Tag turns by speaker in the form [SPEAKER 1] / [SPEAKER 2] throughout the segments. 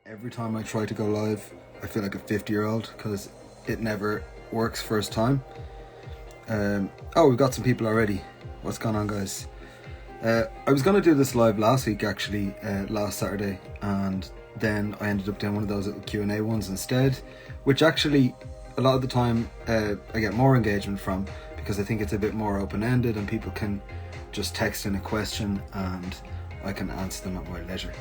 [SPEAKER 1] Every time I try to go live, I feel like a 50-year-old because it never works first time. Oh, we've got some people already. What's going on, guys? I was going to do this live last week, actually, last Saturday, and then I ended up doing one of those little Q&A ones instead, which actually, a lot of the time, I get more engagement from because I think it's a bit more open-ended and people can just text in a question and I can answer them at my leisure.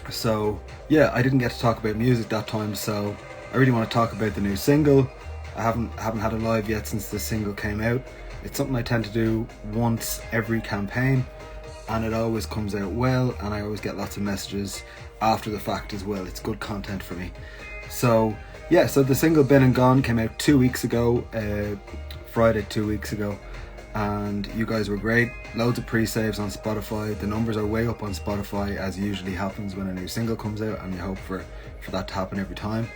[SPEAKER 1] So yeah, I didn't get to talk about music that time, so I really want to talk about the new single. I haven't had a live yet since the single came out. It's something I tend to do once every campaign, and it always comes out well, and I always get lots of messages after the fact as well. It's good content for me. So yeah, so the single Been and Gone came out 2 weeks ago, Friday 2 weeks ago, and you guys were great. Loads of pre-saves on Spotify. The numbers are way up on Spotify, as usually happens when a new single comes out, and you hope for that to happen every time.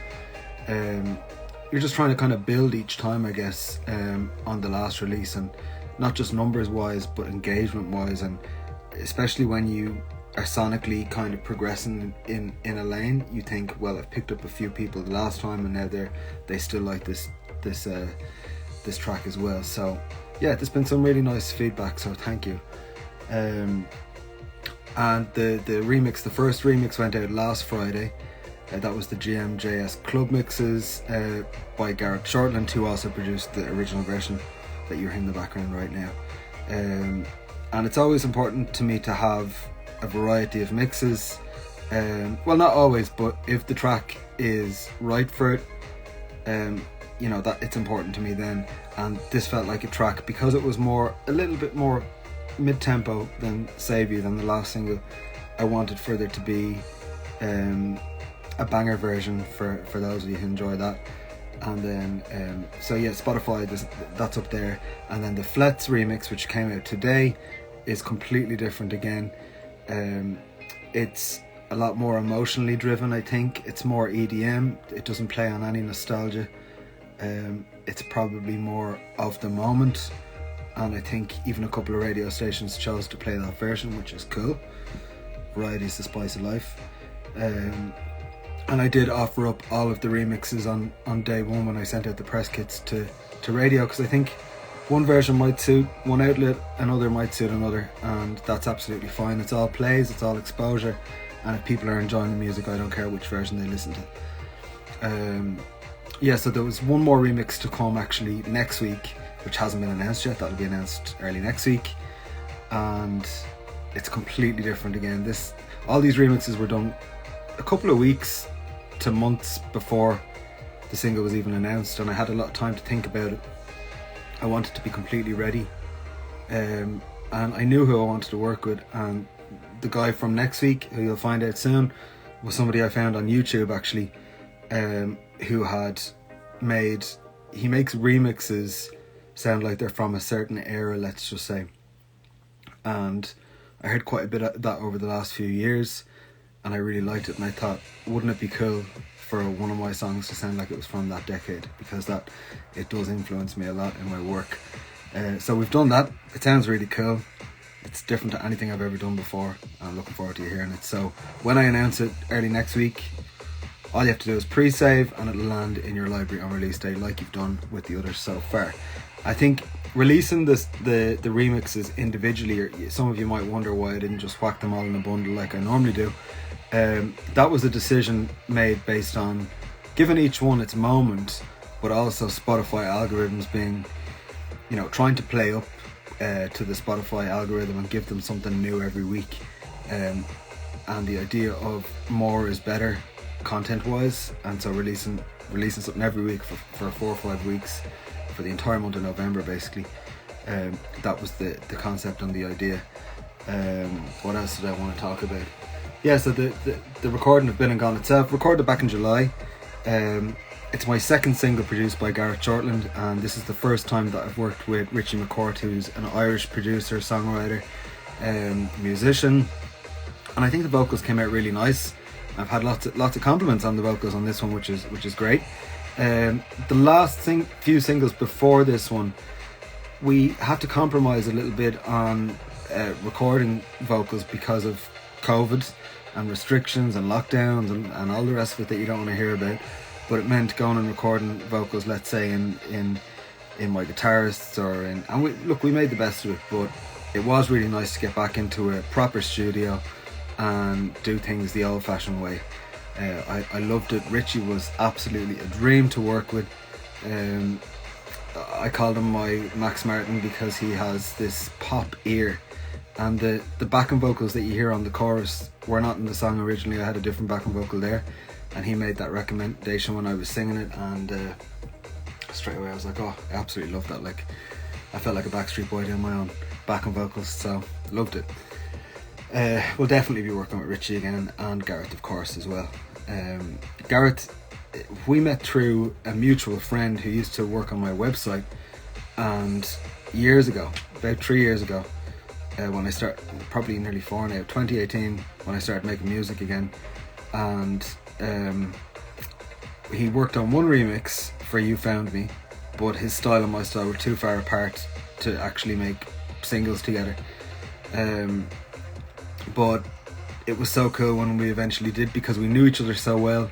[SPEAKER 1] You're just trying to kind of build each time, I guess, on the last release, and not just numbers wise but engagement wise, and especially when you are sonically kind of progressing in a lane, you think, well, I've picked up a few people the last time and now they still like this track as well. So yeah, there's been some really nice feedback, so thank you. And the remix, the first remix went out last Friday. That was the GMJS Club Mixes by Garrett Shortland, who also produced the original version that you're hearing in the background right now. And it's always important to me to have a variety of mixes. Well, not always, but if the track is right for it, you know, that it's important to me then. And this felt like a track, because it was a little bit more mid-tempo than Save You, than the last single. I wanted for there to be a banger version for those of you who enjoy that. And then so yeah, Spotify, that's up there. And then the Flets remix, which came out today, is completely different again. It's a lot more emotionally driven, I think. It's more EDM. It doesn't play on any nostalgia. It's probably more of the moment, and I think even a couple of radio stations chose to play that version, which is cool. Variety is the spice of life. And I did offer up all of the remixes on day one when I sent out the press kits to radio, because I think one version might suit one outlet, another might suit another, and that's absolutely fine. It's all plays, it's all exposure, and if people are enjoying the music, I don't care which version they listen to. Yeah, so there was one more remix to come actually next week, which hasn't been announced yet. That'll be announced early next week, and it's completely different again. All these remixes were done a couple of weeks to months before the single was even announced, and I had a lot of time to think about it. I wanted to be completely ready, and I knew who I wanted to work with, and the guy from next week, who you'll find out soon, was somebody I found on YouTube actually, who he makes remixes sound like they're from a certain era, let's just say. And I heard quite a bit of that over the last few years, and I really liked it, and I thought, wouldn't it be cool for one of my songs to sound like it was from that decade, because it does influence me a lot in my work. So we've done that. It sounds really cool. It's different to anything I've ever done before. I'm looking forward to you hearing it. So when I announce it early next week, all you have to do is pre-save, and it'll land in your library on release day, like you've done with the others so far. I think releasing the remixes individually, or some of you might wonder why I didn't just whack them all in a bundle like I normally do. That was a decision made based on giving each one its moment, but also Spotify algorithms being, trying to play up to the Spotify algorithm and give them something new every week. And the idea of more is better content wise, and so releasing something every week for 4 or 5 weeks for the entire month of November basically. That was the concept and the idea. What else did I want to talk about? Yeah, so the recording of Been and Gone itself, recorded back in July. It's my second single produced by Garrett Shortland, and this is the first time that I've worked with Richie McCourt, who's an Irish producer, songwriter, musician, and I think the vocals came out really nice. I've had lots of compliments on the vocals on this one, which is great. The last few singles before this one, we had to compromise a little bit on recording vocals because of COVID, and restrictions and lockdowns and all the rest of it that you don't want to hear about. But it meant going and recording vocals, let's say in my guitarists or in, and we made the best of it. But it was really nice to get back into a proper studio and do things the old-fashioned way. I loved it. Richie was absolutely a dream to work with. I called him my Max Martin because he has this pop ear, and the backing vocals that you hear on the chorus were not in the song originally. I had a different backing vocal there, and he made that recommendation when I was singing it, and straight away I was like, oh, I absolutely love that. Like, I felt like a Backstreet Boy doing my own backing vocals, so loved it. We'll definitely be working with Richie again, and Gareth of course as well. Gareth, we met through a mutual friend who used to work on my website, and years ago, about 3 years ago, when I started, probably nearly 4 now, 2018, when I started making music again, and he worked on one remix for You Found Me, but his style and my style were too far apart to actually make singles together. But it was so cool when we eventually did, because we knew each other so well.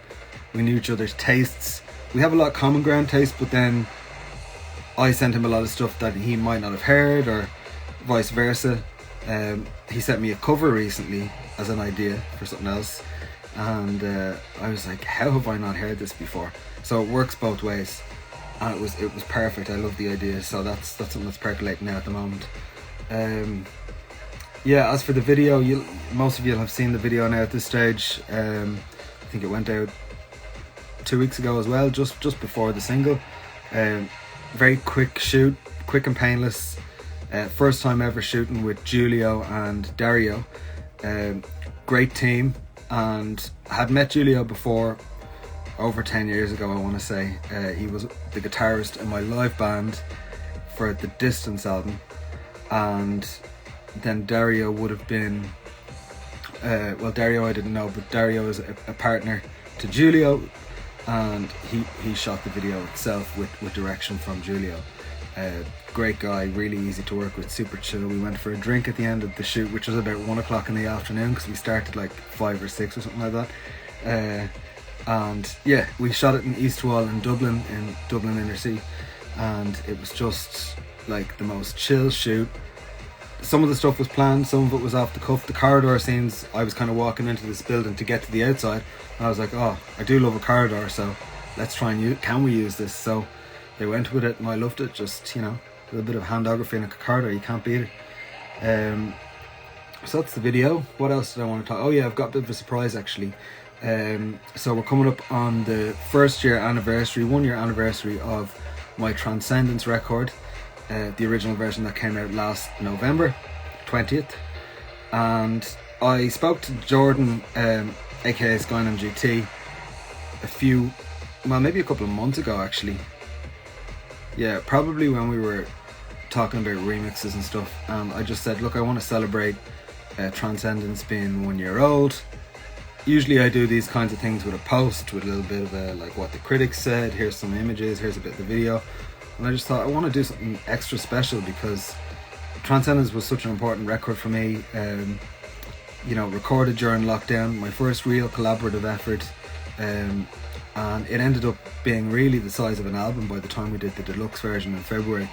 [SPEAKER 1] We knew each other's tastes. We have a lot of common ground tastes, but then I sent him a lot of stuff that he might not have heard, or vice versa. He sent me a cover recently as an idea for something else, and I was like, how have I not heard this before? So it works both ways, and it was perfect. I love the idea, so that's something that's percolating now at the moment. Yeah, as for the video, most of you have seen the video now at this stage. I think it went out 2 weeks ago as well, just before the single. Very quick shoot, quick and painless. First time ever shooting with Julio and Dario. Great team, and I had met Julio before, over 10 years ago I want to say. He was the guitarist in my live band for the Distance album, and then Dario would have been, well, Dario I didn't know, but Dario is a partner to Julio, and he shot the video itself with direction from Julio. Great guy, really easy to work with, super chill. We went for a drink at the end of the shoot, which was about 1 o'clock in the afternoon, because we started like 5 or 6 or something like that. And yeah, we shot it in East Wall in Dublin inner city, and it was just like the most chill shoot. Some of the stuff was planned, some of it was off the cuff. The corridor scenes, I was kind of walking into this building to get to the outside, and I was like, oh, I do love a corridor, so let's try and can we use this? So they went with it, and I loved it. Just, you know, a little bit of handography in a corridor, you can't beat it. So that's the video. What else did I want to talk? Oh yeah, I've got a bit of a surprise actually. So we're coming up on the 1-year anniversary, 1 year anniversary of my Transcendence record. The original version that came out last November 20th, and I spoke to Jordan, aka Skyline GT, maybe a couple of months ago actually. Yeah, probably when we were talking about remixes and stuff, and I just said, look, I want to celebrate Transcendence being 1 year old. Usually I do these kinds of things with a post, with a little bit of like what the critics said, here's some images, here's a bit of the video. And I just thought I want to do something extra special, because Transcendence was such an important record for me. You know, recorded during lockdown, my first real collaborative effort, and it ended up being really the size of an album by the time we did the deluxe version in February.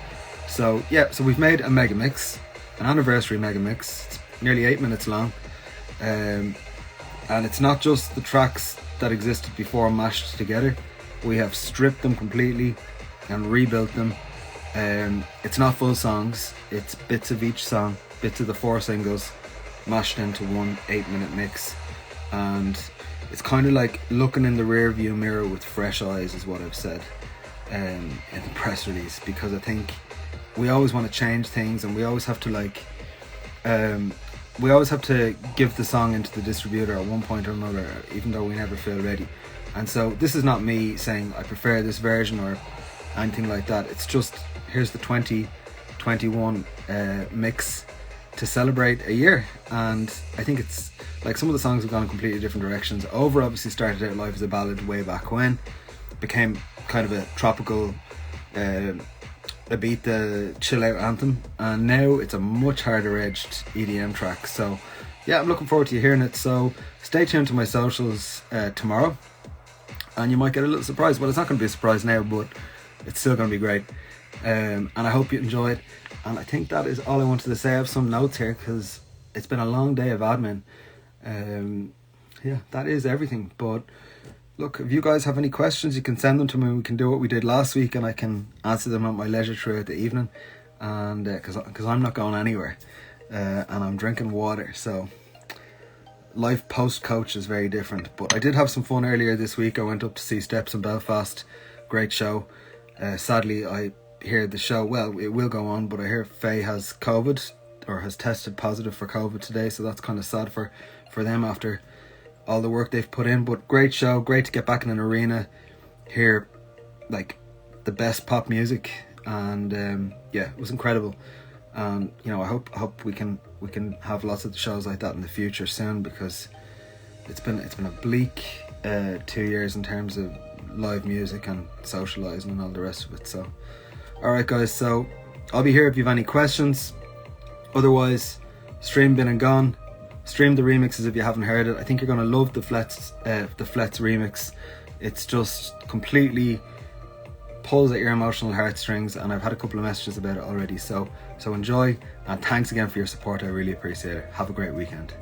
[SPEAKER 1] So yeah, so we've made a Megamix, an anniversary Megamix. It's nearly 8 minutes long, and it's not just the tracks that existed before mashed together. We have stripped them completely and rebuilt them. It's not full songs, it's bits of each song, bits of the 4 singles mashed into one 8-minute mix, and it's kind of like looking in the rear view mirror with fresh eyes, is what I've said in the press release, because I think we always want to change things, and we always have to give the song into the distributor at one point or another, even though we never feel ready. And so this is not me saying I prefer this version or anything like that. It's just, here's the 2021 mix to celebrate a year. And I think it's like some of the songs have gone in completely different directions. Over obviously started out live as a ballad way back when, became kind of a tropical Ibiza chill out anthem, and now it's a much harder edged EDM track. So yeah, I'm looking forward to you hearing it. So stay tuned to my socials tomorrow, and you might get a little surprise. Well, it's not going to be a surprise now, but it's still going to be great. And I hope you enjoy it. And I think that is all I wanted to say. I have some notes here because it's been a long day of admin. Yeah, that is everything. But look, if you guys have any questions, you can send them to me. We can do what we did last week, and I can answer them at my leisure throughout the evening. And because I'm not going anywhere, and I'm drinking water, so life post coach is very different. But I did have some fun earlier this week. I went up to see Steps in Belfast. Great show. Sadly, I hear the show, well, it will go on, but I hear Faye has COVID, or has tested positive for COVID today, so that's kind of sad for them after all the work they've put in. But great show, great to get back in an arena, hear like the best pop music, and yeah, it was incredible. And you know, I hope we can have lots of shows like that in the future soon, because it's been a bleak 2 years in terms of live music and socializing and all the rest of it. So alright guys, so I'll be here if you have any questions. Otherwise, stream Been and Gone. Stream the remixes if you haven't heard it. I think you're going to love the Flets remix. It's just completely pulls at your emotional heartstrings, and I've had a couple of messages about it already. So enjoy, and thanks again for your support. I really appreciate it. Have a great weekend.